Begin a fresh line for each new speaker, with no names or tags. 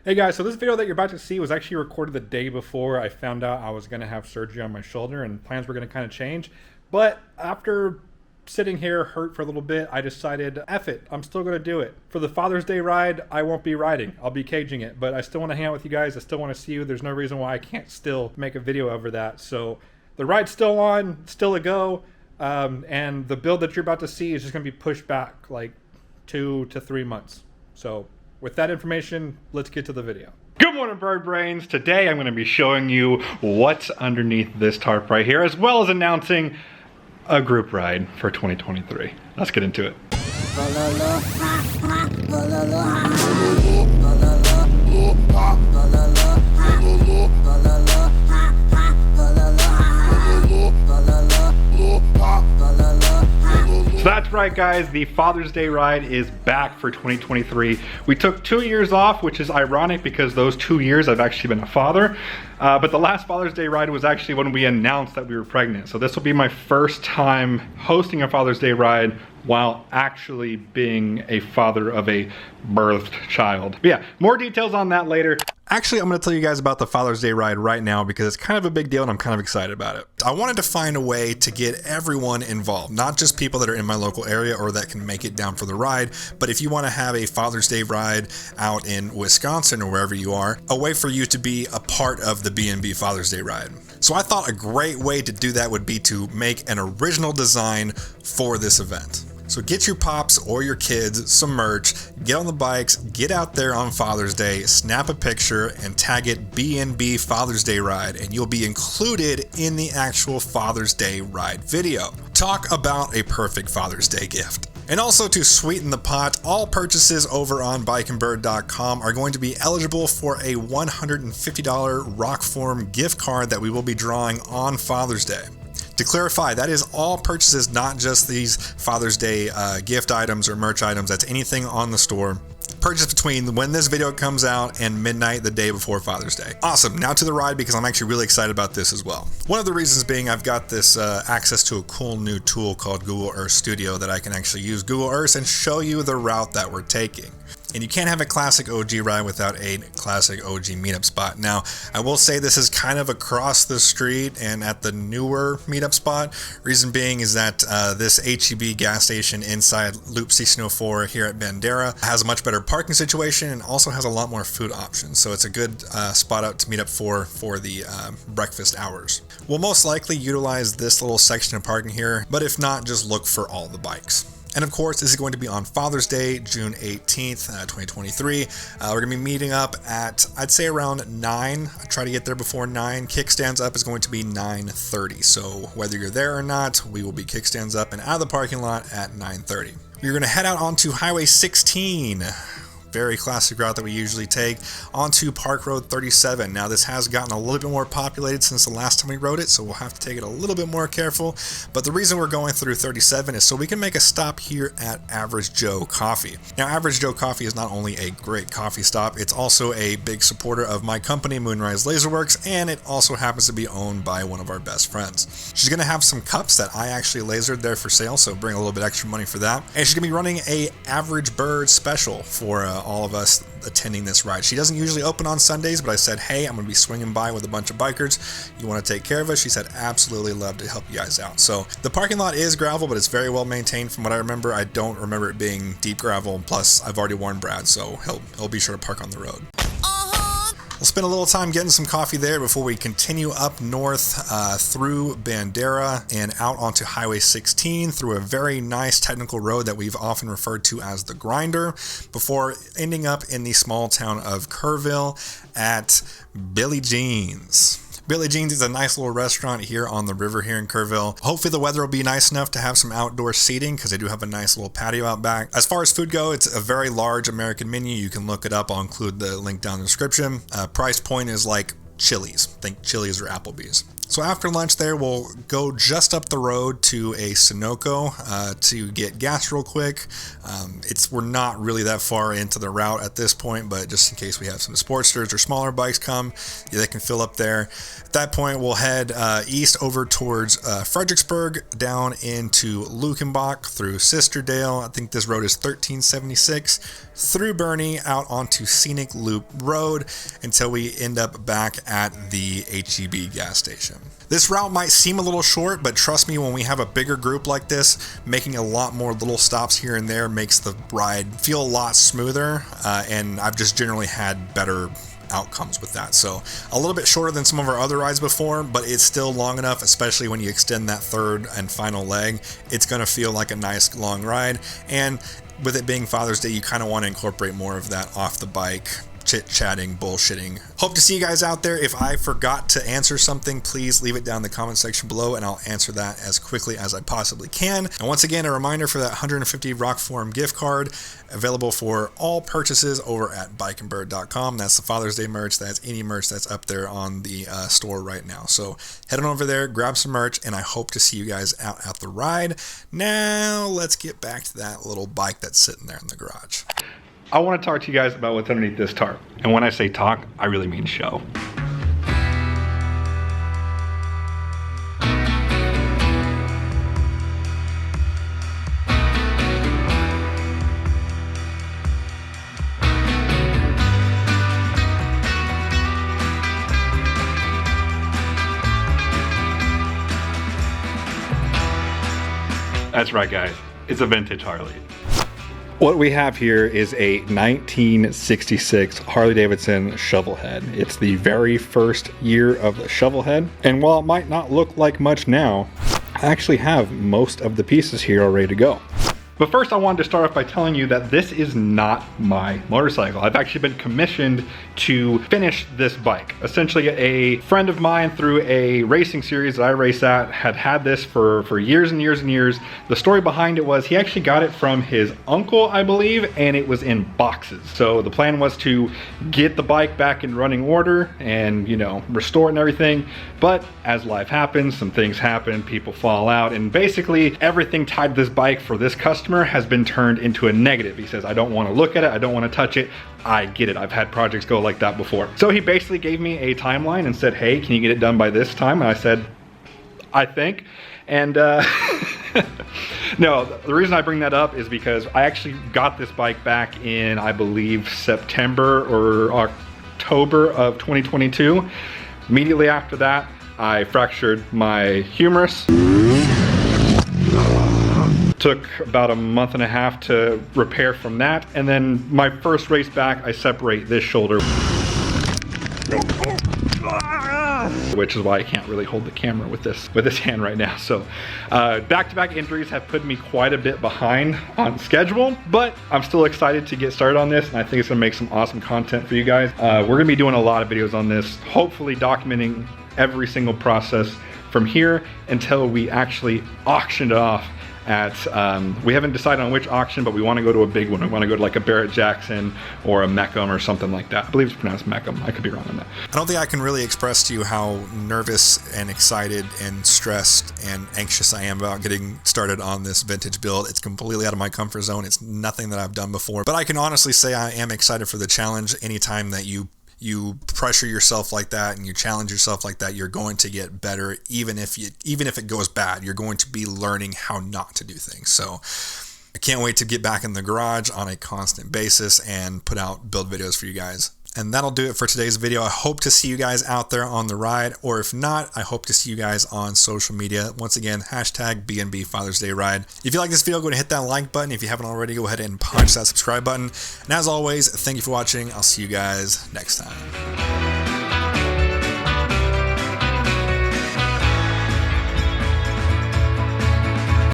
Hey guys, so this video that you're about to see was actually recorded the day before I found out I was going to have surgery on my shoulder and plans were going to kind of change. But after sitting here hurt for a little bit, I decided, F it, I'm still going to do it. For the Father's Day ride, I won't be riding. I'll be caging it, but I still want to hang out with you guys. I still want to see you. There's no reason why I can't still make a video over that. So the ride's still on, still a go. And the build that you're about to see is just going to be pushed back like 2 to 3 months. So with that information, let's get to the video. Good morning, bird brains. Today I'm going to be showing you what's underneath this tarp right here, as well as announcing a group ride for 2023. Let's get into it. So that's right, guys, the Father's Day ride is back for 2023. We took 2 years off, which is ironic because those 2 years I've actually been a father. But the last Father's Day ride was actually when we announced that we were pregnant. So this will be my first time hosting a Father's Day ride while actually being a father of a birthed child. But yeah, more details on that later. Actually, I'm going to tell you guys about the Father's Day ride right now because it's kind of a big deal and I'm kind of excited about it. I wanted to find a way to get everyone involved, not just people that are in my local area or that can make it down for the ride, but if you want to have a Father's Day ride out in Wisconsin or wherever you are, a way for you to be a part of the B&B Father's Day ride. So I thought a great way to do that would be to make an original design for this event. So get your pops or your kids some merch, get on the bikes, get out there on Father's Day, snap a picture and tag it B&B Father's Day Ride, and you'll be included in the actual Father's Day Ride video. Talk about a perfect Father's Day gift. And also to sweeten the pot, all purchases over on bikeandbird.com are going to be eligible for a $150 Rockform gift card that we will be drawing on Father's Day. To clarify, that is all purchases, not just these Father's Day gift items or merch items. That's anything on the store. Purchase between when this video comes out and midnight the day before Father's Day. Awesome, now to the ride because I'm actually really excited about this as well. One of the reasons being I've got this access to a cool new tool called Google Earth Studio that I can actually use Google Earth and show you the route that we're taking. And you can't have a classic OG ride without a classic OG meetup spot. Now, I will say this is kind of across the street and at the newer meetup spot. Reason being is that this HEB gas station inside Loop 1604 here at Bandera has a much better parking situation and also has a lot more food options. So it's a good spot out to meet up for the breakfast hours. We'll most likely utilize this little section of parking here, but if not, just look for all the bikes. And of course, this is going to be on Father's Day, June 18th, 2023. We're going to be meeting up at, I'd say around 9. I try to get there before 9. Kickstands up is going to be 9:30. So whether you're there or not, we will be kickstands up and out of the parking lot at 9:30. We're going to head out onto Highway 16. Very classic route that we usually take, onto Park Road 37. Now this has gotten a little bit more populated since the last time we rode it, so we'll have to take it a little bit more careful. But the reason we're going through 37 is so we can make a stop here at Average Joe Coffee. Now Average Joe Coffee is not only a great coffee stop, it's also a big supporter of my company, Moonrise Laserworks, and it also happens to be owned by one of our best friends. She's going to have some cups that I actually lasered there for sale, so bring a little bit extra money for that. And she's going to be running a Average Bird special for all of us attending this ride. She doesn't usually open on Sundays, but I said, hey, I'm going to be swinging by with a bunch of bikers. You want to take care of us? She said, absolutely, love to help you guys out. So the parking lot is gravel, but it's very well maintained from what I remember. I don't remember it being deep gravel. Plus, I've already warned Brad, so he'll be sure to park on the road. We'll spend a little time getting some coffee there before we continue up north through Bandera and out onto Highway 16 through a very nice technical road that we've often referred to as the Grinder before ending up in the small town of Kerrville at Billy Jean's. Billy Jean's is a nice little restaurant here on the river here in Kerrville. Hopefully the weather will be nice enough to have some outdoor seating because they do have a nice little patio out back. As far as food go, it's a very large American menu. You can look it up. I'll include the link down in the description. Price point is like Chili's. Think Chili's or Applebee's.
So after lunch there, we'll go just up the road to a Sunoco to get gas real quick. We're not really that far into the route at this point, but just in case we have some Sportsters or smaller bikes come, yeah, they can fill up there. At that point, we'll head east over towards Fredericksburg, down into Lukenbach, through Sisterdale. I think this road is 1376, through Bernie, out onto Scenic Loop Road, until we end up back at the HEB gas station. This route might seem a little short, but trust me, when we have a bigger group like this, making a lot more little stops here and there makes the ride feel a lot smoother, and I've just generally had better outcomes with that. So a little bit shorter than some of our other rides before, but it's still long enough, especially when you extend that third and final leg. It's going to feel like a nice long ride, and with it being Father's Day, you kind of want to incorporate more of that off the bike chit-chatting, bullshitting. Hope to see you guys out there. If I forgot to answer something, please leave it down in the comment section below and I'll answer that as quickly as I possibly can. And once again, a reminder for that 150 Rock Forum gift card, available for all purchases over at bikeandbird.com. That's the Father's Day merch. That's any merch that's up there on the store right now. So head on over there, grab some merch, and I hope to see you guys out at the ride. Now let's get back to that little bike that's sitting there in the garage.
I want to talk to you guys about what's underneath this tarp. And when I say talk, I really mean show. That's right, guys. It's a vintage Harley. What we have here is a 1966 Harley-Davidson Shovelhead. It's the very first year of the Shovelhead, and while it might not look like much now, I actually have most of the pieces here all ready to go. But first I wanted to start off by telling you that this is not my motorcycle. I've actually been commissioned to finish this bike. Essentially, a friend of mine through a racing series that I race at had this for years and years and years. The story behind it was he actually got it from his uncle, I believe, and it was in boxes. So the plan was to get the bike back in running order and, you know, restore it and everything. But as life happens, some things happen, people fall out, and basically everything tied to this bike for this customer has been turned into a negative. He says, I don't want to look at it, I don't want to touch it. I get it, I've had projects go like that before. So he basically gave me a timeline and said, hey, can you get it done by this time? And I said, I think. And no, the reason I bring that up is because I actually got this bike back in, I believe, September or October of 2022. Immediately after that, I fractured my humerus. Took about a month and a half to repair from that, and then my first race back, I separate this shoulder, which is why I can't really hold the camera with this hand right now. So back-to-back injuries have put me quite a bit behind on schedule, but I'm still excited to get started on this, and I think it's gonna make some awesome content for you guys. We're gonna be doing a lot of videos on this, hopefully documenting every single process from here until we actually auction it off at, we haven't decided on which auction, but we want to go to a big one. We want to go to like a Barrett-Jackson or a Meckham or something like that. I believe it's pronounced Meckham. I could be wrong on that.
I don't think I can really express to you how nervous and excited and stressed and anxious I am about getting started on this vintage build. It's completely out of my comfort zone. It's nothing that I've done before, but I can honestly say I am excited for the challenge. Anytime that you pressure yourself like that and you challenge yourself like that, you're going to get better. Even if it goes bad, you're going to be learning how not to do things. So I can't wait to get back in the garage on a constant basis and put out build videos for you guys. And that'll do it for today's video. I hope to see you guys out there on the ride, or if not, I hope to see you guys on social media. Once again, hashtag BNB Father's Day Ride. If you like this video, go ahead and hit that like button. If you haven't already, go ahead and punch that subscribe button. And as always, thank you for watching. I'll see you guys next time.